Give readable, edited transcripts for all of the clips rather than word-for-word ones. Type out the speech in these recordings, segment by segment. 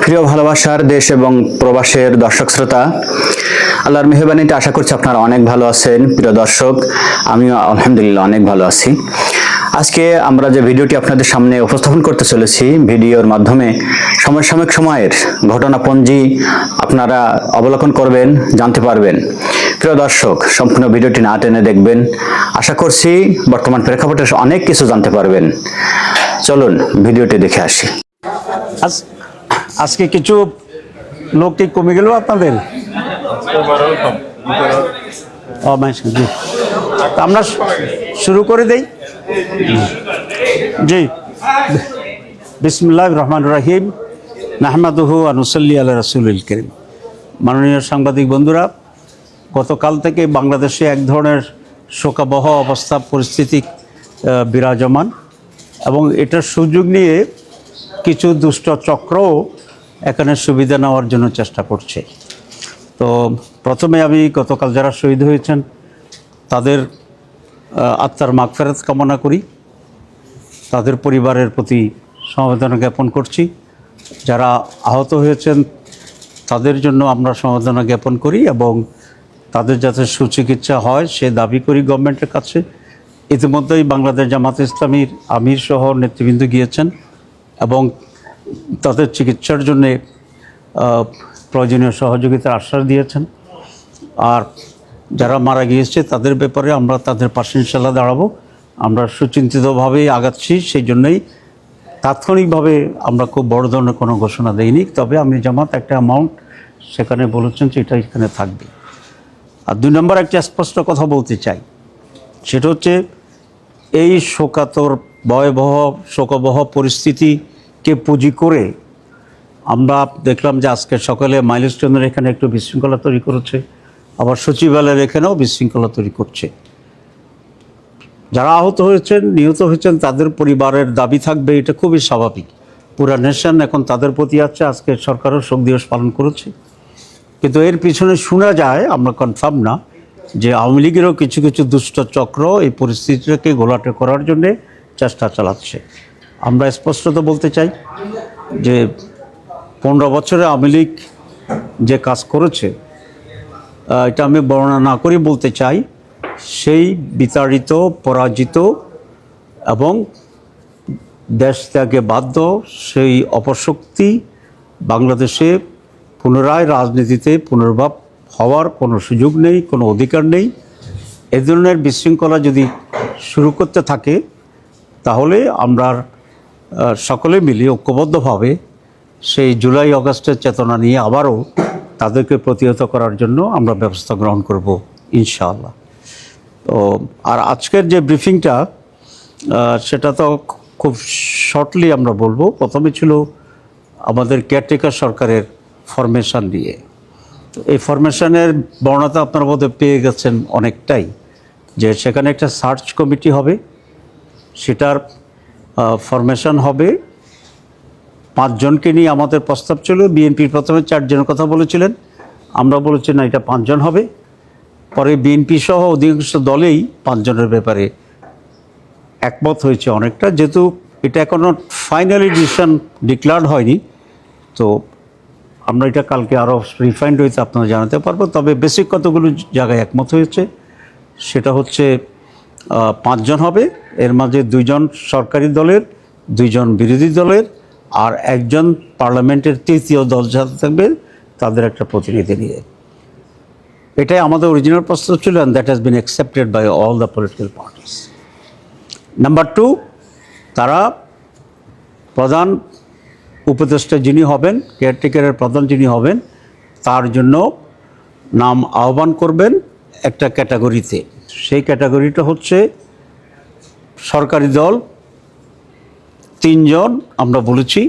প্রিয় ভালোবাসার দেশ এবং প্রবাসের দর্শক শ্রোতা, আল্লাহর মেহরবানিতে আশা করছি আপনারা অনেক ভালো আছেন। প্রিয় দর্শক, আমিও আলহামদুলিল্লাহ অনেক ভালো আছি। আজকে আমরা যে ভিডিওটি আপনাদের সামনে উপস্থাপন করতে চলেছি, ভিডিওর মাধ্যমে সমসাময়িক সময়ের ঘটনাপঞ্জি আপনারা অবলোকন করবেন, জানতে পারবেন। প্রিয় দর্শক, সম্পূর্ণ ভিডিওটি না টেনে দেখবেন। আশা করছি বর্তমান প্রেক্ষাপটে অনেক কিছু জানতে পারবেন। চলুন ভিডিওটি দেখে আসি। আজকে কিছু লোক কি কমে গেল আপনাদের? আমরা শুরু করে দেই। জি, বিসমিল্লাহির রহমানির রহিম, নাহমাদুহু ওয়া নুসাল্লি আলা রাসূলিল কারীম। মাননীয় সাংবাদিক বন্ধুরা, গতকাল থেকে বাংলাদেশে এক ধরনের শোকাবহ অবস্থা পরিস্থিতি বিরাজমান, এবং এটার সুযোগ নিয়ে কিছু দুষ্ট চক্রও এখানে সুবিধা নেওয়ার জন্য চেষ্টা করছে। তো প্রথমে আমি গতকাল যারা শহীদ হয়েছেন তাদের আত্মার মাগফিরাত কামনা করি, তাদের পরিবারের প্রতি সমবেদনা জ্ঞাপন করছি। যারা আহত হয়েছেন তাদের জন্য আমরা সমবেদনা জ্ঞাপন করি এবং তাদের যাতে সুচিকিৎসা হয় সে দাবি করি গভর্নমেন্টের কাছে। ইতিমধ্যেই বাংলাদেশ জামাত ইসলামীর আমির সহ নেতৃবৃন্দ গিয়েছেন এবং তাদের চিকিৎসার জন্যে প্রয়োজনীয় সহযোগিতার আশ্বাস দিয়েছেন। আর যারা মারা গিয়েছে তাদের ব্যাপারে আমরা তাদের পাশে ইনশাল্লাহ দাঁড়াবো। আমরা সুচিন্তিতভাবেই আগাচ্ছি, সেই জন্যই তাৎক্ষণিকভাবে আমরা খুব বড় ধরনের কোনো ঘোষণা দেইনি। তবে আমি জামাত একটা অ্যামাউন্ট সেখানে বলেছেন যে এটা এখানে থাকবে। আর দুই নম্বর একটা স্পষ্ট কথা বলতে চাই, সেটা হচ্ছে এই শোকাতর ভয়াবহ শোকাবহ পরিস্থিতিকে পুঁজি করে আমরা দেখলাম যে আজকে সকালে মাইলস্টোনের এখানে একটু বিশৃঙ্খলা তৈরি করেছে, আবার সচিবালয়ের এখানেও বিশৃঙ্খলা তৈরি করছে। যারা আহত হয়েছেন, নিহত হয়েছেন, তাদের পরিবারের দাবি থাকবে, এটা খুবই স্বাভাবিক। পুরা নেশন এখন তাদের প্রতি আছে। আজকে সরকারও শোক দিবস পালন করেছে, কিন্তু এর পিছনে শোনা যায়, আমরা কনফার্ম না, যে আওয়ামী লীগেরও কিছু কিছু দুষ্ট চক্র এই পরিস্থিতিটাকে ঘোলাটে করার জন্যে চেষ্টা চালাচ্ছে। আমরা স্পষ্টত বলতে চাই যে 15 বছরে আওয়ামী লীগ যে কাজ করেছে, এটা আমি বর্ণনা না করে বলতে চাই, সেই বিতাড়িত, পরাজিত এবং দেশ ত্যাগে বাধ্য সেই অপশক্তি বাংলাদেশে পুনরায় রাজনীতিতে পুনর্ভাব হওয়ার কোনো সুযোগ নেই, কোনো অধিকার নেই। এ ধরনের বিশৃঙ্খলা যদি শুরু করতে থাকে তাহলে আমরা সকলে মিলে ঐক্যবদ্ধভাবে সেই জুলাই আগস্টের চেতনা নিয়ে আবারও তাদেরকে প্রতিহত করার জন্য আমরা ব্যবস্থা গ্রহণ করব ইনশাআল্লাহ। তো আর আজকের যে ব্রিফিংটা সেটা তো খুব শর্টলি আমরা বলবো। প্রথমে ছিল আমাদের কেয়ারটেকার সরকারের ফরমেশন নিয়ে। তো এই ফরমেশনের বর্ণনা আপনারা বোধহয় পেয়ে গেছেন অনেকটাই, যে সেখানে একটা সার্চ কমিটি হবে, সেটার ফরমেশন হবে 5 জনকে নিয়ে। আমাদের প্রস্তাব ছিল, বিএনপির প্রথমে 4 জনের কথা বলেছিলেন, আমরা বলেছি না, এটা 5 জন হবে। পরে বিএনপি সহ অধিকাংশ দলেই 5 জনের ব্যাপারে একমত হয়েছে অনেকটা। যেহেতু এটা এখনও ফাইনালি ডিসিশন ডিক্লার্ড হয়নি, তো আমরা এটা কালকে আরও রিফাইন্ড হয়েছে আপনারা জানাতে পারবো। তবে বেসিক কতগুলো জায়গায় একমত হয়েছে, সেটা হচ্ছে 5 জন হবে। এর মাঝে 2 জন সরকারি দলের, 2 জন বিরোধী দলের, আর 1 জন পার্লামেন্টের তৃতীয় দল যাতে থাকবে তাদের একটা প্রতিনিধি নিয়ে। এটাই আমাদের অরিজিনাল প্রস্তাব ছিল, and that has been accepted by all the political parties. Number 2, তারা প্রধান উপদেষ্টা যিনি হবেন, কেয়ারটেকারের প্রধান যিনি হবেন, তার জন্য নাম আহ্বান করবেন একটা ক্যাটাগরিতে। সেই ক্যাটাগরিটা হচ্ছে সরকারি দল 3 জন, আমরা বলেছি,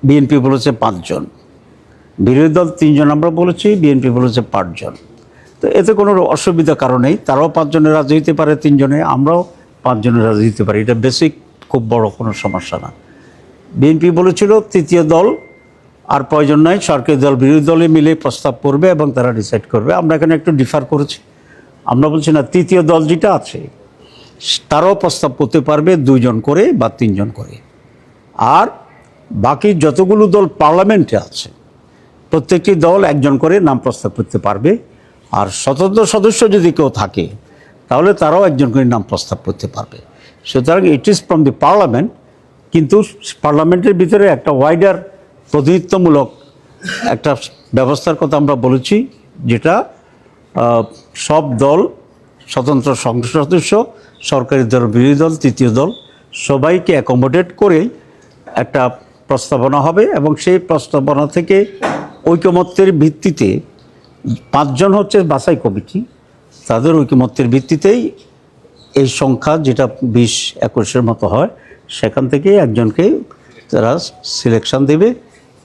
বিএনপি বলেছে 5 জন, বিরোধী দল 3 জন আমরা বলেছি, বিএনপি বলেছে 5 জন। তো এতে কোনো অসুবিধা কারণ নেই, তারাও 5 জনের রাজি হতে পারে, 3 জনে, আমরাও 5 জনের রাজি হতে পারি। এটা বেসিক, খুব বড় কোনো সমস্যা না। বিএনপি বলেছিল তৃতীয় দল আর প্রয়োজন নয়, সরকারি দল বিরোধী দলে মিলে প্রস্তাব করবে এবং তারা ডিসাইড করবে। আমরা এখানে একটু ডিফার করেছি, আমরা বলছি না, তৃতীয় দল যেটা আছে তারাও প্রস্তাব করতে পারবে 2 জন করে বা 3 জন করে। আর বাকি যতগুলো দল পার্লামেন্টে আছে প্রত্যেকটি দল একজন করে নাম প্রস্তাব করতে পারবে, আর স্বতন্ত্র সদস্য যদি কেউ থাকে তাহলে তারাও একজন করে নাম প্রস্তাব করতে পারবে। সুতরাং it is from the parliament, কিন্তু পার্লামেন্টের ভিতরে একটা ওয়াইডার প্রতিনিধিত্বমূলক একটা ব্যবস্থার কথা আমরা বলেছি, যেটা সব দল, স্বতন্ত্র সংসদ সদস্য, সরকারি দল, বিরোধী দল, তৃতীয় দল সবাইকে অ্যাকোমোডেট করে একটা প্রস্তাবনা হবে, এবং সেই প্রস্তাবনা থেকে ঐকমত্যের ভিত্তিতে 5 জন হচ্ছে বাছাই কমিটি, তাদের ঐকমত্যের ভিত্তিতেই এই সংখ্যা যেটা 20-21-এর মতো হয়, সেখান থেকে একজনকে তারা সিলেকশন দেবে,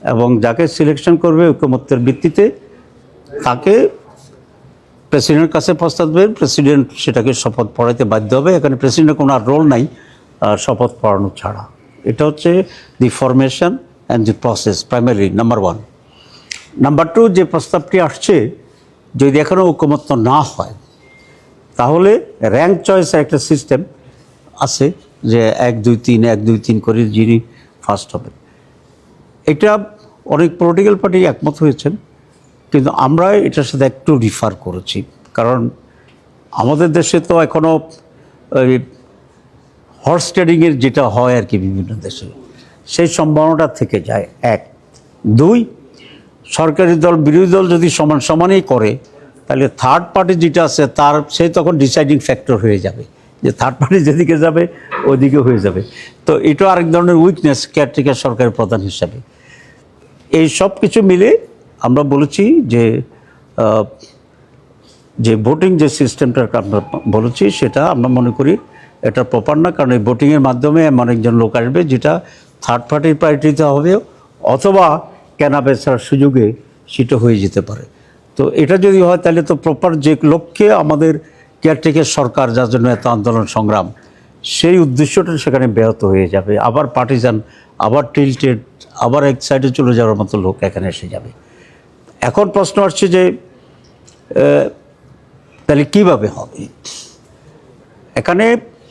এবং যাকে সিলেকশন করবে ঐকমত্যের ভিত্তিতে তাকে প্রেসিডেন্টের কাছে প্রস্তাব দেবেন। প্রেসিডেন্ট সেটাকে শপথ পড়াইতে বাধ্য হবে। এখানে প্রেসিডেন্টের কোনো আর রোল নাই শপথ পড়ানো ছাড়া। এটা হচ্ছে the formation and the process, primary number 1। Number 2, যে প্রস্তাবটি আসছে যদি এখনও ঐকমত্য না হয় তাহলে র্যাঙ্ক চয়েসের একটা সিস্টেম আছে, যে 1-2-3 1-2-3 করে যিনি ফার্স্ট হবেন। এটা অনেক পলিটিক্যাল পার্টি একমত হয়েছেন, কিন্তু আমরা এটার সাথে একটু রিফার করেছি, কারণ আমাদের দেশে তো এখনও হর্স ট্রেডিংয়ের যেটা হয় আর কি বিভিন্ন দেশে, সেই সম্ভাবনাটা থেকে যায় 1। 2, সরকারি দল বিরোধী দল যদি সমান সমানই করে তাহলে থার্ড পার্টি যেটা আছে সে তখন ডিসাইডিং ফ্যাক্টর হয়ে যাবে, যে থার্ড পার্টি যেদিকে যাবে ওইদিকে হয়ে যাবে। তো এটা আরেক ধরনের উইকনেস কেয়ারটেকার সরকারের প্রধান হিসাবে। এই সব কিছু মিলে আমরা বলেছি যে ভোটিং যে সিস্টেমটার আমরা বলেছি সেটা আমরা মনে করি এটা প্রপার না, কারণ এই ভোটিংয়ের মাধ্যমে এমন একজন লোক আসবে যেটা থার্ড পার্টির প্রায়োরিটিতে হবে, অথবা কেনা বেচার সুযোগে সেটা হয়ে যেতে পারে। তো এটা যদি হয় তাহলে তো প্রপার যে লক্ষ্যে আমাদের কেয়ারটেকার সরকার, যার জন্য এত আন্দোলন সংগ্রাম, সেই উদ্দেশ্যটা সেখানে ব্যাহত হয়ে যাবে। আবার পার্টিজান, আবার টিল্টেড, আবার এক সাইডে চলে যাওয়ার মতো লোক এখানে এসে যাবে। এখন প্রশ্ন আসছে যে তাহলে কীভাবে হবে? এখানে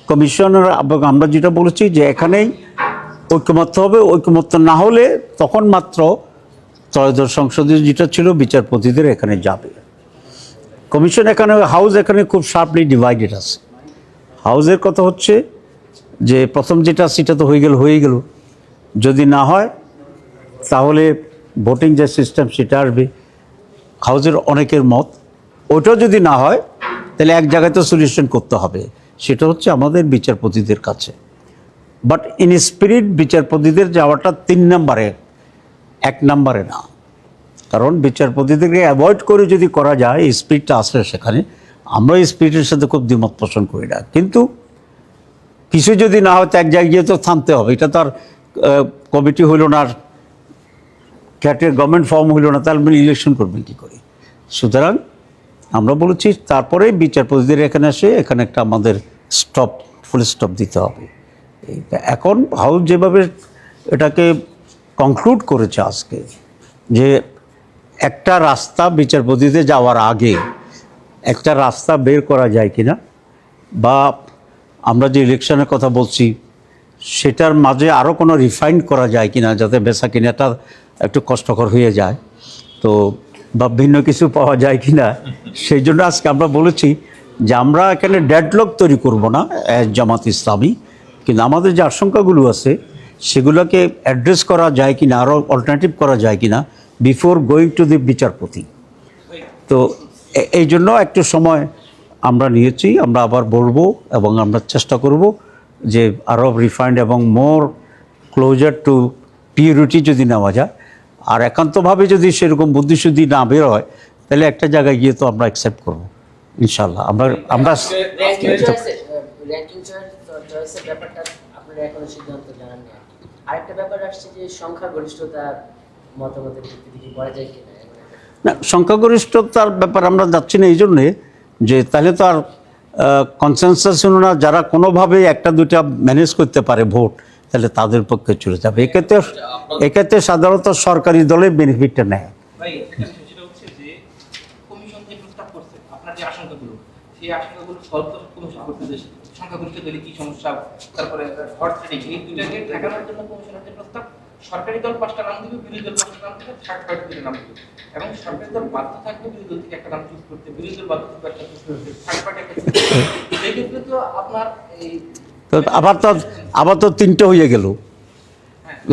কমিশনার এবং আমরা যেটা বলেছি যে এখানেই ঐকমত্য হবে। ঐকমত্য না হলে তখন মাত্র ত্রয়োদশ সংসদীয় যেটা ছিল বিচারপতিদের এখানে যাবে। কমিশন এখানে, হাউস এখানে খুব শার্পলি ডিভাইডেড আছে। হাউসের কথা হচ্ছে যে প্রথম যেটা সেটা তো হয়ে গেল, যদি না হয় তাহলে ভোটিং যে সিস্টেম সেটা আসবে। হাউসের অনেকের মত, ওটাও যদি না হয় তাহলে এক জায়গায় তো সলিউশন করতে হবে, সেটা হচ্ছে আমাদের বিচারপতিদের কাছে। বাট ইন স্পিরিট বিচারপতিদের যাওয়াটা 3 নম্বরে, 1 নম্বরে না, কারণ বিচারপতিদেরকে অ্যাভয়েড করে যদি করা যায়, এই স্পিরিটটা আসলে সেখানে, আমরা এই স্পিরিটের সাথে খুব দ্বিমত পোষণ করি না। কিন্তু কিছু যদি না হয় তো এক জায়গায় গিয়ে তো থামতে হবে। এটা তো আর কমিটি হইল না, গভর্নমেন্ট ফর্ম হইল না, তাহলে ইলেকশন করবেন কী করে? সুতরাং আমরা বলেছি তারপরে বিচারপতিদের এখানে আসে, এখানে একটা আমাদের ফুল স্টপ দিতে হবে। এখন হাউস যেভাবে এটাকে কনক্লুড করেছে আজকে, যে একটা রাস্তা বিচারপতিদের যাওয়ার আগে একটা রাস্তা বের করা যায় কিনা, বা আমরা যে ইলেকশনের কথা বলছি সেটার মাঝে আরও কোনো রিফাইন করা যায় কিনা, যাতে বেচা কিনাটা একটু কষ্টকর হয়ে যায়, তো বা ভিন্ন কিছু পাওয়া যায় কিনা। সেই জন্য আজকে আমরা বলেছি যে আমরা এখানে ডেডলক তৈরি করব না জামাত ইসলামী, কিন্তু আমাদের যে আশঙ্কাগুলো আছে সেগুলোকে অ্যাড্রেস করা যায় কিনা, আরও অল্টারনেটিভ করা যায় কিনা বিফোর গোয়িং টু দি বিচারপতি। তো এই জন্য একটু সময় আমরা নিয়েছি, আমরা আবার বলবো এবং আমরা চেষ্টা করব যে আরও রিফাইন্ড এবং মোর ক্লোজার টু পিউরিটি যদি নেওয়া যায়। আর একান্তভাবে যদি সেরকম বুদ্ধিশুদ্ধি না বের হয় তাহলে একটা জায়গায় গিয়ে তো আমরা অ্যাকসেপ্ট করবো ইনশাল্লাহ। আমরা র্যাঙ্কিং চয়েসের ব্যাপারটা আপনারা এখনো সিদ্ধান্ত জানান না। আরেকটা ব্যাপার আসছে যে সংখ্যাগরিষ্ঠতার মতামতের ভিত্তিতে কি করা যায় কিনা। না, সংখ্যাগরিষ্ঠতার ব্যাপার আমরা যাচ্ছি না এই জন্যে যে তাহলে তো আর কনসেনসাস হলো না, যারা কোনোভাবে একটা দুটা ম্যানেজ করতে পারে ভোট, তাহলে তাদের পক্ষে চলে যাবে। এক্ষেত্রে সাধারণত সরকারি দলের বেনিফিটটা নেয়। ভাই একটা বিষয় যেটা হচ্ছে যে কমিশন যে প্রস্তাব করছে, আপনার যে আশঙ্কাগুলো, সেই আশঙ্কাগুলো সলভ করার কমিশন করতে সংখ্যাগরিষ্ঠ দলে কি সমস্যা, তারপরে হর্স ট্রেডিং, এই দুটাকে ঠেকানোর জন্য কমিশনের যে প্রস্তাব সরকারি দল 5টা নাম দিবে, বিরোধী দল 5টা নাম দিবে, থার্ড পার্টি দিবে নাম দিবে। এবং সরকারি দল বাধ্য থাকবে বিরোধী দল থেকে একটা নাম চুজ করতে, বিরোধী দল বাধ্য থাকবে একটা চুজ করতে, থার্ড পার্টি একটা চুজ করতে। এই ক্ষেত্রে তো আপনার এই তো আবার তো 3টে হয়ে গেল,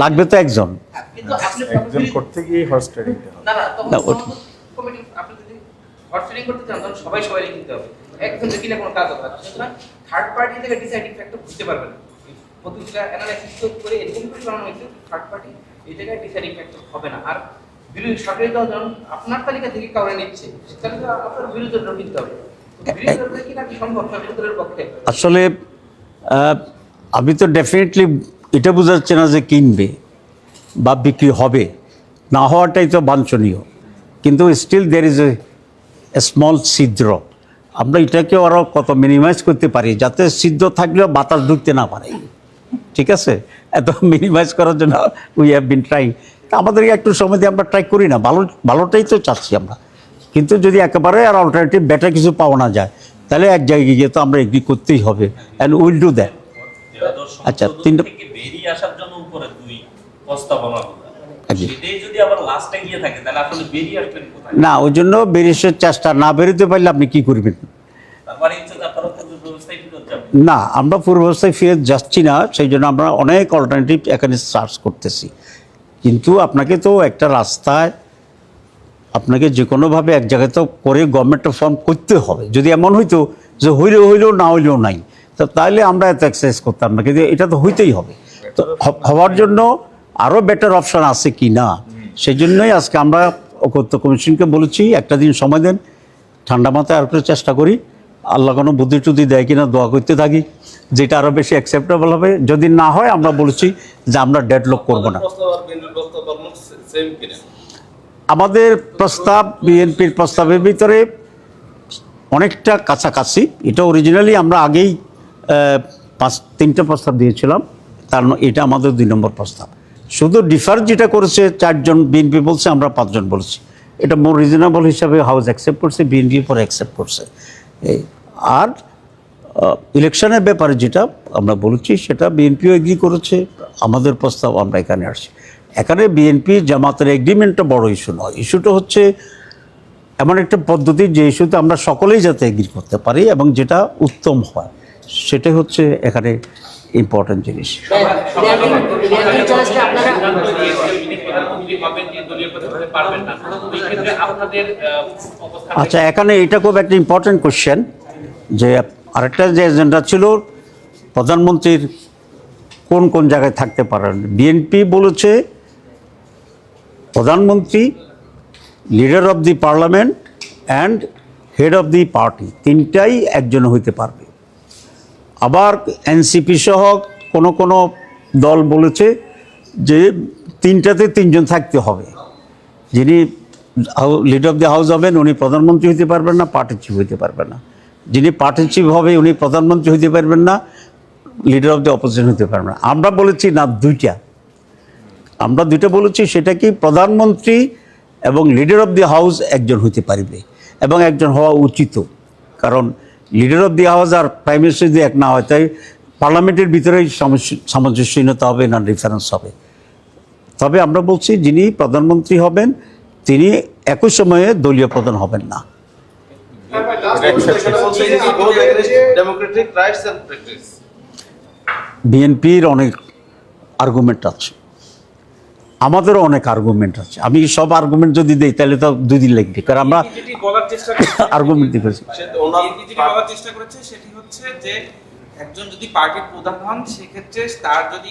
লাগবে তো একজন। কিন্তু আপনি একজন করতে গিয়ে হর্স ট্রেডিংটা হবে। না তখন না, ওটা- কমিটি আপনি যদি হট ট্রেনিং করতে চান তখন সবাই কিনতে হবে, একজন দেখি না কোনো কাজ হবে না। সুতরাং থার্ড পার্টি থেকে ডিসাইডিং ফ্যাক্টর বুঝতে পারবেন না। প্রতিটা অ্যানালাইসিস করে এরকম করে বানানো হয়েছে থার্ড পার্টি এই জায়গায় ডিসাইডিং ফ্যাক্টর হবে না। আর বিরোধী সরকারি দল যখন আপনার তালিকা থেকে কাউরে নিচ্ছে, তাহলে তো আপনার বিরোধী দল নিতে হবে। বিরোধী দল থেকে নাকি সম্ভব না বিরোধী দলের পক্ষে? আসলে আমি তো ডেফিনেটলি এটা বোঝাচ্ছি না যে কিনবে বা বিক্রি হবে, না হওয়াটাই তো বাঞ্ছনীয়, কিন্তু still there is a small ছিদ্র। আমরা এটাকে আরও কত মিনিমাইজ করতে পারি যাতে ছিদ্র থাকলেও বাতাস ঢুকতে না পারে, ঠিক আছে? এত মিনিমাইজ করার জন্য উই হ্যাভ বিন ট্রাইং। আমাদেরকে একটু সময় দিয়ে আমরা ট্রাই করি না, ভালোটাই তো চাচ্ছি আমরা, কিন্তু যদি একেবারে আর অল্টারনেটিভ বেটার কিছু পাওয়া না যায় তাহলে এক জায়গায় গিয়ে তো আমরা এগ্রি করতেই হবে, অ্যান্ড উইল ডু দ্যাট। আচ্ছা, 3টা থেকে বেরিয়ে আসার জন্য উপরে 2 প্রস্তাবনাগুলো, জি। সেটাই যদি আবার লাস্টে গিয়ে থাকে তাহলে আসলে বেরিয়ে আসবেন কোথায়? না, ওই জন্য বেরিয়ে চেষ্টা না বেরোতে পারলে আপনি কি করবেন? তার মানে হচ্ছে যে আপনারা পূর্ব ব্যবস্থায় ফেরত যাবেন। না, আমরা পূর্বাবস্থায় ফিরে যাচ্ছি না, সেই জন্য আমরা অনেক অল্টারনেটিভ এখানে সার্চ করতেছি। কিন্তু আপনাকে তো একটা রাস্তায় আপনাকে যে কোনোভাবে এক জায়গায় তো করে গভর্নমেন্টটা ফর্ম করতে হবে। যদি এমন হইতো যে হইলেও না হইলেও নাই, তো তাহলে আমরা এত এক্সারসাইজ করতাম না, কিন্তু এটা তো হইতেই হবে। তো হওয়ার জন্য আরও বেটার অপশান আছে কি না, সেই জন্যই আজকে আমরা ঐক্যত্ব কমিশনকে বলেছি একটা দিন সময় দেন, ঠান্ডা মাথায় আর একটু চেষ্টা করি, আল্লাহ কোনো বুদ্ধি টুদ্ধি দেয় কিনা দোয়া করতে থাকি, যেটা আরও বেশি অ্যাকসেপ্টেবল হবে। যদি না হয় আমরা বলেছি যে আমরা ডেডলক করব না। আমাদের প্রস্তাব বিএনপির প্রস্তাবের ভিতরে অনেকটা কাছাকাছি। এটা অরিজিনালি আমরা আগেই 3টে প্রস্তাব দিয়েছিলাম, এটা আমাদের 2 নম্বর প্রস্তাব। শুধু ডিফার যেটা করেছে 4 জন, বিএনপি বলছে, আমরা 5 জন বলছি। এটা মোর রিজনেবল হিসাবে হাউস অ্যাকসেপ্ট করছে, বিএনপি পরে অ্যাকসেপ্ট করছে। আর ইলেকশনের ব্যাপারে যেটা আমরা বলেছি সেটা বিএনপিও এগ্রি করেছে, আমাদের প্রস্তাব আমরা এখানে আসছি। এখানে বিএনপি জামাতের এগ্রিমেন্টটা বড় ইস্যু নয়, ইস্যুটা হচ্ছে এমন একটা পদ্ধতি যে ইস্যুতে আমরা সকলেই যাতে এগ্রি করতে পারি এবং যেটা উত্তম হয়, সেটাই হচ্ছে এখানে ইম্পর্টেন্ট জিনিস। আচ্ছা, এখানে এটা খুব একটা ইম্পর্টেন্ট কোশ্চেন যে আরেকটা যে এজেন্ডা ছিল প্রধানমন্ত্রীর কোন কোন জায়গায় থাকতে পারেন। বিএনপি বলেছে প্রধানমন্ত্রী, leader of the parliament and head of the party, 3টাই একজন হইতে পারবে। আবার এনসিপি সহ কোনো দল বলেছে যে 3টাতে 3 জন থাকতে হবে। যিনি লিডার অফ দি হাউস হবেন উনি প্রধানমন্ত্রী হইতে পারবেন না, পার্টির চিফ হইতে পারবেন না। যিনি পার্টির চিফ হবে উনি প্রধানমন্ত্রী হইতে পারবেন না, লিডার অফ দি অপোজিশন হইতে পারবেন না। আমরা বলেছি না, 2টা। আমরা 2টা বলেছি, সেটা কি প্রধানমন্ত্রী এবং লিডার অফ দি হাউস একজন হইতে পারবে এবং একজন হওয়া উচিত, কারণ লিডার অফ দি হাউস আর প্রাইম মিনিস্টার যদি এক না হয় তাই পার্লামেন্টের ভিতরেই সামঞ্জস্যহীনতা হবে, না ডিফারেন্স হবে। তবে আমরা বলছি যিনি প্রধানমন্ত্রী হবেন তিনি একই সময়ে দলীয় প্রধান হবেন না। বিএনপির অনেক আর্গুমেন্ট আছে, আমাদেরও অনেক আর্গুমেন্ট আছে। আমি সব আর্গুমেন্ট যদি দিই তাহলে তো 2 দিন লাগবে, কারণ আমরা আর্গুমেন্ট দিয়েছি। বলার চেষ্টা করেছে সেটি হচ্ছে যে একজন যদি পার্টির প্রধান হন সেক্ষেত্রে তার যদি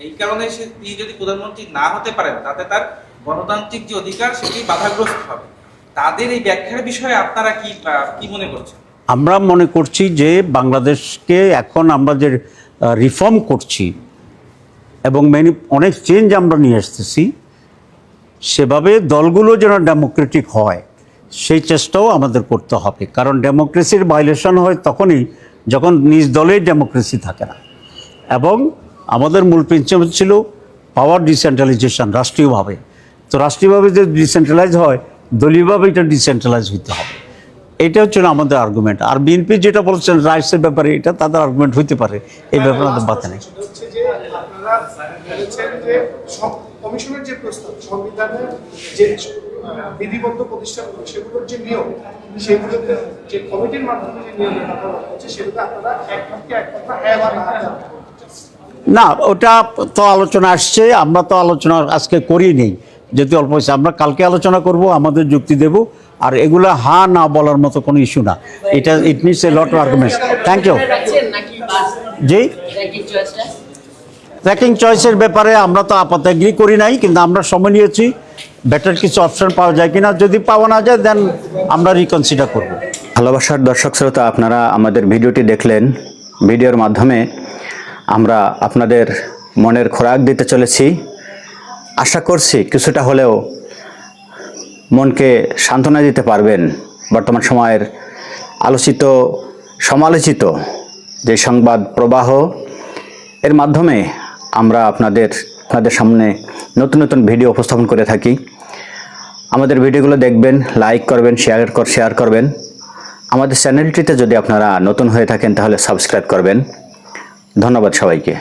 এই কারণে তিনি যদি প্রধানমন্ত্রী না হতে পারেন তাতে তার গণতান্ত্রিক যে অধিকার সেটি বাধাগ্রস্ত হবে। তাদের এই ব্যাখ্যার বিষয়ে আপনারা কি মনে করছেন? আমরা মনে করছি যে বাংলাদেশকে এখন আমরা যে রিফর্ম করছি এবং অনেক চেঞ্জ আমরা নিয়ে আসতেছি, সেভাবে দলগুলো যেন ডেমোক্রেটিক হয় সেই চেষ্টাও আমাদের করতে হবে। কারণ ডেমোক্রেসির ভায়োলেশন হয় তখনই যখন নিজ দলেই ডেমোক্রেসি থাকে না। এবং আমাদের মূল প্রিন্সিপাল ছিল পাওয়ার ডিসেন্ট্রালাইজেশন রাষ্ট্রীয়ভাবে। তো রাষ্ট্রীয়ভাবে যদি ডিসেন্ট্রালাইজ হয়, দলীয়ভাবে এটা ডিসেন্ট্রালাইজ হইতে হবে। এটা হচ্ছে আমাদের আর্গুমেন্ট। আর বিএনপি যেটা বলছেন রাইটসের ব্যাপারে, এটা তাদের আর্গুমেন্ট হইতে পারে, এই ব্যাপারে আমাদের বাধা নেই। হচ্ছে যে আপনারা আপনারা বলেছেন যে কমিশনের যে প্রস্তাব সংবিধানের যে বিধিবদ্ধ প্রতিষ্ঠানগুলো সেগুলোর যে নিয়ম সেগুলোতে যে কমিটির মাধ্যমে যে নিয়মের কথা বলা হচ্ছে সেগুলো আপনারা এক কথা হ্যাঁ বা না না, ওটা তো আলোচনা আসছে, আমরা তো আলোচনা আজকে করিনি, যেহেতু অল্প হয়েছে। আমরা কালকে আলোচনা করব, আমাদের যুক্তি দেব, আর এগুলো হ্যাঁ না বলার মতো কোনো ইস্যু না। এটা it means a lot of arguments. Thank you. রাখছেন নাকি বাস জি, র্যাঙ্কিং চয়েসটা? ট্র্যাকিং চয়েসের ব্যাপারে আমরা তো আপাতত এগ্রি করি নাই, কিন্তু আমরা সময় নিয়েছি বেটার কিছু অপশন পাওয়া যায় কিনা। যদি পাওয়া না যায় দেন আমরা রিকনসিডার করব। ভালোবাসার দর্শক শ্রোতা, আপনারা আমাদের ভিডিওটি দেখলেন। ভিডিওর মাধ্যমে আমরা আপনাদের মনের খোরাক দিতে চলেছি। আশা করছি কিছুটা হলেও মনকে সান্ত্বনা দিতে পারবেন। বর্তমান সময়ের আলোচিত সমালোচিত যে সংবাদ প্রবাহ, এর মাধ্যমে আমরা আপনাদের সামনে নতুন নতুন ভিডিও উপস্থাপন করে থাকি। আমাদের ভিডিওগুলো দেখবেন, লাইক করবেন, শেয়ার করবেন। আমাদের চ্যানেলটিতে যদি আপনারা নতুন হয়ে থাকেন তাহলে সাবস্ক্রাইব করবেন। ধন্যবাদ সবাইকে।